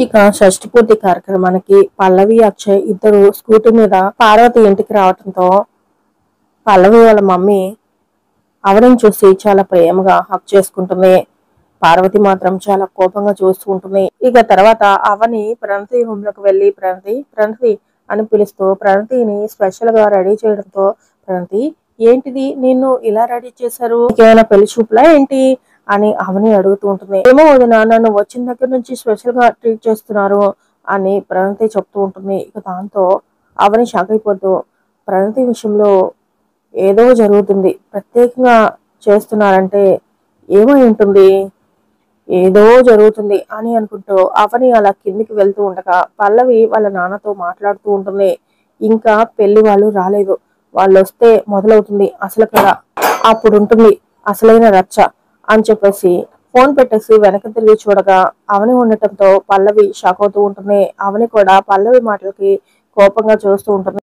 ఇక షష్ఠి పూర్తి కార్యక్రమానికి పల్లవి అక్షయ్ ఇద్దరు స్కూటీ మీద పార్వతి ఇంటికి రావడంతో పల్లవి వాళ్ళ మమ్మీ అవనిని చూసి చాలా ప్రేమగా హక్ చేసుకుంటుంది. పార్వతి మాత్రం చాలా కోపంగా చూస్తూ ఉంటుంది. ఇక తర్వాత అవని ప్రణతి రూమ్ లోకి వెళ్లి ప్రణతి ప్రణతి అని పిలుస్తూ ప్రణతిని స్పెషల్ గా రెడీ చేయడంతో ప్రణతి ఏంటిది నిన్ను ఇలా రెడీ చేశారు, ఏమైనా పెళ్లి చూపులా ఏంటి అని అవని అడుగుతూ ఉంటుంది. ఏమో వదిన నన్ను వచ్చిన దగ్గర నుంచి స్పెషల్ గా ట్రీట్ చేస్తున్నారు అని ప్రణతి చెప్తూ ఉంటుంది. ఇక దాంతో అవని షాక్ అయిపోతూ ప్రణతి విషయంలో ఏదో జరుగుతుంది, ప్రత్యేకంగా చేస్తున్నారంటే ఏమై ఉంటుంది, ఏదో జరుగుతుంది అని అనుకుంటూ అవని అలా కిందికి వెళ్తూ ఉండగా పల్లవి వాళ్ళ నాన్నతో మాట్లాడుతూ ఉంటుంది. ఇంకా పెళ్లి వాళ్ళు రాలేదు, వాళ్ళు వస్తే మొదలవుతుంది అసలు కదా, అప్పుడు ఉంటుంది అసలైన రచ్చ అని చెప్పేసి ఫోన్ పెట్టేసి వెనక తిరిగి చూడగా అవని ఉండటంతో పల్లవి షాక్ అవుతూ ఉంటుంది. అవని కూడా పల్లవి మాటలకి కోపంగా చూస్తూ ఉంటుంది.